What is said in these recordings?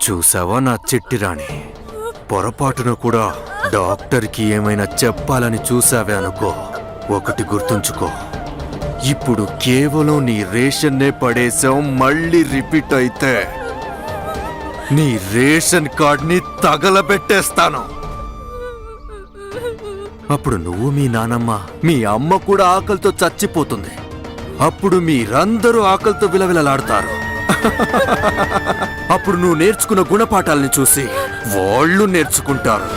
చూసావా నా చిట్టి రాణి, పొరపాటున కూడా డాక్టర్కి ఏమైనా చెప్పాలని చూసావే అనుకో, ఒకటి గుర్తుంచుకో, ఇప్పుడు కేవలం నీ రేషన్నే పడేసాం. మళ్ళీ రిపీట్ అయితే నీ రేషన్ కార్డ్ని తగలబెట్టేస్తాను. అప్పుడు నువ్వు, మీ నానమ్మ, మీ అమ్మ కూడా ఆకలితో చచ్చిపోతుంది. అప్పుడు మీరందరూ ఆకలితో విలవిలలాడతారు. అప్పుడు నువ్వు నేర్చుకున్న గుణపాఠాలని చూసి వాళ్ళు నేర్చుకుంటారు.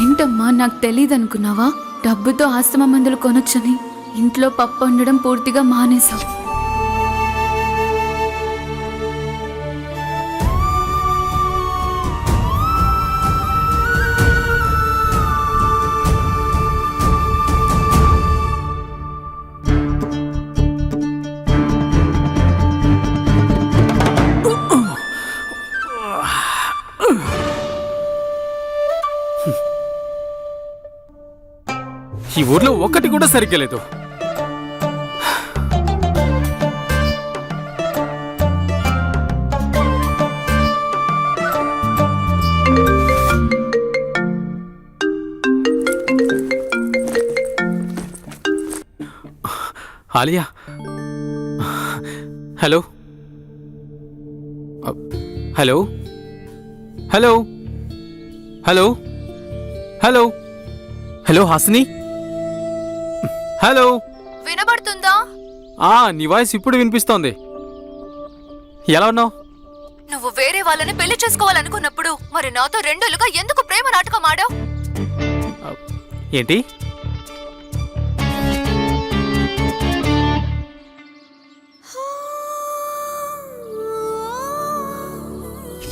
ఏంటమ్మా, నాకు తెలీదనుకున్నావా? డబ్బుతో ఆస్తమా మందులు కొనొచ్చని ఇంట్లో పప్పు వండడం పూర్తిగా మానేశావు. ఈ ఊర్లో ఒక్కటి కూడా సరిగ్గా లేదు. Alia, hello hello hello hello hello hello Hasini, hello, వినబడుతుందా? నీ వాయిస్ ఇప్పుడు వినిపిస్తోంది. ఎలా ఉన్నావు? నువ్వు వేరే వాళ్ళని పెళ్లి చేసుకోవాలనుకున్నప్పుడు మరి నాతో రెండేళ్లుగా ఎందుకు ప్రేమ నాటకం ఆడావు? ఏంటి?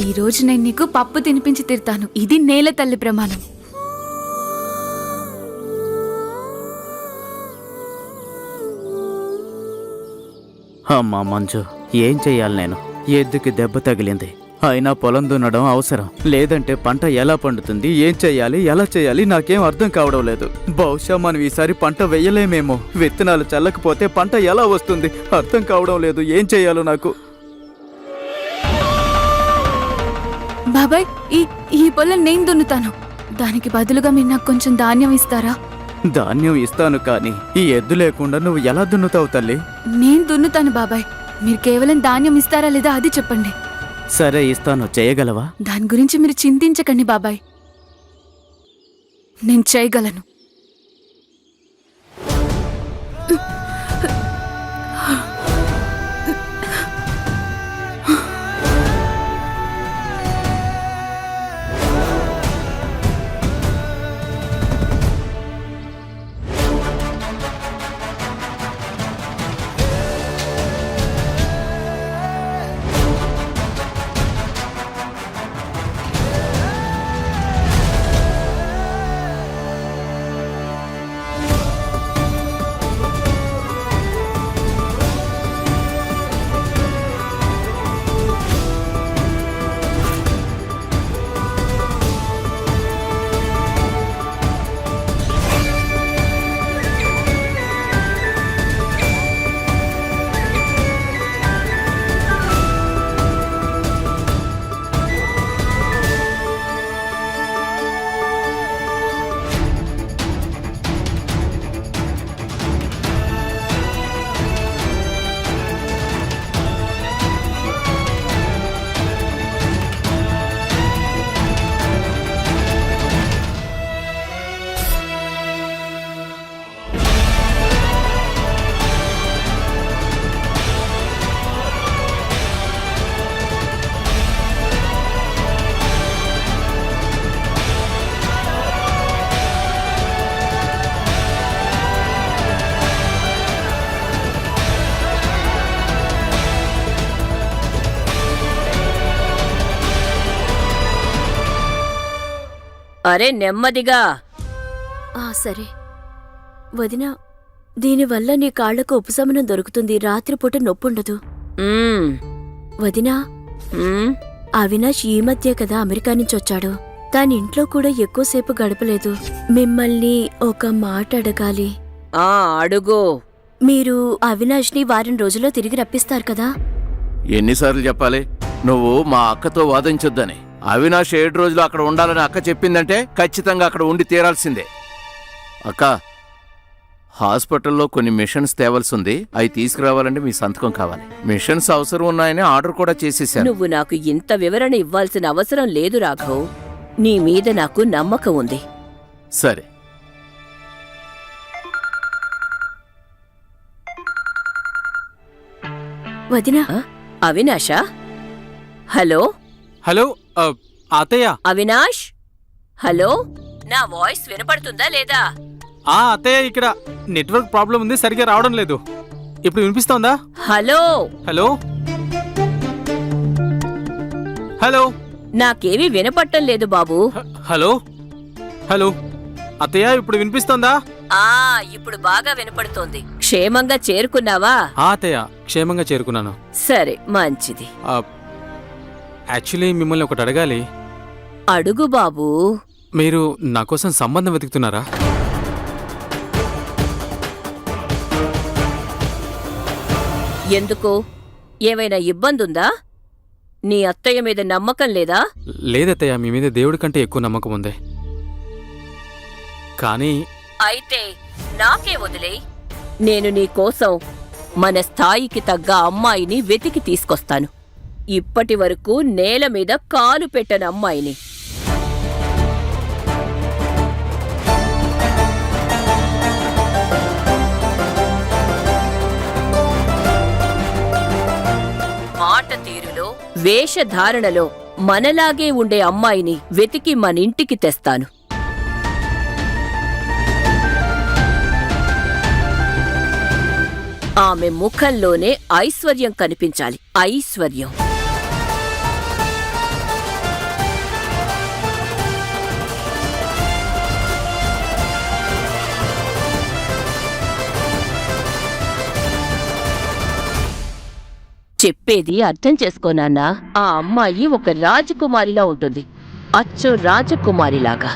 ఈ రోజు నేను నీకు పప్పు తినిపించి తీరుతాను. ఇది నేల తల్లి ప్రమాణం. అమ్మా మంజు, ఏం చెయ్యాలి నేను? ఎద్దుకి దెబ్బ తగిలింది, అయినా పొలం దున్నడం అవసరం. లేదంటే పంట ఎలా పండుతుంది? ఏం చెయ్యాలి, ఎలా చెయ్యాలి నాకేం అర్థం కావడం లేదు. బహుశా మనం ఈసారి పంట వెయ్యలేమేమో. విత్తనాలు చల్లకపోతే పంట ఎలా వస్తుంది? అర్థం కావడం లేదు. ఏం చెయ్యాలో నాకు. బాబాయ్, ఈ పొలం నేను దున్నుతాను. దానికి బదులుగా మీరు నాకు కొంచెం ధాన్యం ఇస్తారా? ధాన్యం ఇస్తాను, కానీ ఈ ఎద్దు లేకుండా నువ్వు ఎలా దున్నుతావు తల్లి? నేను దున్నుతాను బాబాయ్. మీరు కేవలం ధాన్యం ఇస్తారా లేదా అది చెప్పండి. సరే, ఇస్తాను. చేయగలవా? దాని గురించి మీరు చింతించకండి బాబాయ్, నేను చేయగలను. అరే నెమ్మదిగా. సరే. వదినా, దీనివల్ల నీ కాళ్లకు ఉపశమనం దొరుకుతుంది. రాత్రిపూట నొప్పుండదు. వదినా, అవినాష్ ఈ మధ్య కదా అమెరికా నుంచి వచ్చాడు. తాను ఇంట్లో కూడా ఎక్కువసేపు గడపలేదు. మిమ్మల్ని ఒక మాట అడగాలి. అడుగు. మీరు అవినాష్ని వారం రోజుల్లో తిరిగి రప్పిస్తారు కదా? ఎన్నిసార్లు చెప్పాలి నువ్వు మా అక్కతో వాదించొద్దని? అవినాష్ 7 రోజులు అక్కడ ఉండాలని అక్క చెప్పిందంటే ఖచ్చితంగా అక్కడ ఉండి తీరాల్సిందే. అక్క, హాస్పిటల్లో కొన్ని మిషన్స్ తేవాల్సి ఉంది. అవి తీసుకురావాలంటే మీ సంతకం కావాలి. మిషన్స్ అవసరం ఉన్నాయని ఆర్డర్ కూడా చేసేసాను. నువ్వు నాకు ఇంత వివరణ ఇవ్వాల్సిన అవసరం లేదు రాఘవ్. నీ మీద నాకు నమ్మకం ఉంది. సరే. వదినా, అవినాషా? హలో హలో అత్తయ్య. అవినాష్, హలో, నా వాయిస్ వినపడుతుందా లేదా? అత్తయ్య, ఇక్కడ నెట్వర్క్ ప్రాబ్లం ఉంది, సరిగ్గా రావడం లేదు. ఇప్పుడు వినిపిస్తోందా? హలో హలో హలో నాకేమీ వినపట్టం లేదు బాబు. హలో హలో అత్తయ్య, ఇప్పుడు వినిపిస్తోందా? ఇప్పుడు బాగా వినపడుతోంది. క్షేమంగా చేరుకున్నావా? అత్తయ్య, క్షేమంగా చేరుకున్నాను. సరే, మంచిది. యాక్చువల్లీ మిమ్మల్ని ఒకటి అడగాలి. అడుగు బాబూ. మీరు నా కోసం సంబంధం వెతుకుతున్నారా? ఎందుకు? ఏవైనా ఇబ్బందుందా? నీ అత్తయ్య మీద నమ్మకం లేదా? లేదత్తయ్య, మీ మీద దేవుడి కంటే ఎక్కువ నమ్మకం ఉంది. కానీ అయితే నాకే వదిలేయ్. నేను నీ కోసం మన స్థాయికి తగ్గ అమ్మాయిని వెతికి తీసుకొస్తాను. ఇప్పటి వరకు నేల మీద కాలు పెట్టని అమ్మాయిని. మాట తీరులో, వేషధారణలో మనలాగే ఉండే అమ్మాయిని వెతికి మనింటికి తెస్తాను. ఆమె ముఖంలోనే ఐశ్వర్యం కనిపించాలి. ఐశ్వర్యం. చెప్పేది అర్థం చేసుకోనాన్నా. ఆ అమ్మాయి ఒక రాజకుమారిలా ఉంటుంది. అచ్చు రాజకుమారిలాగా.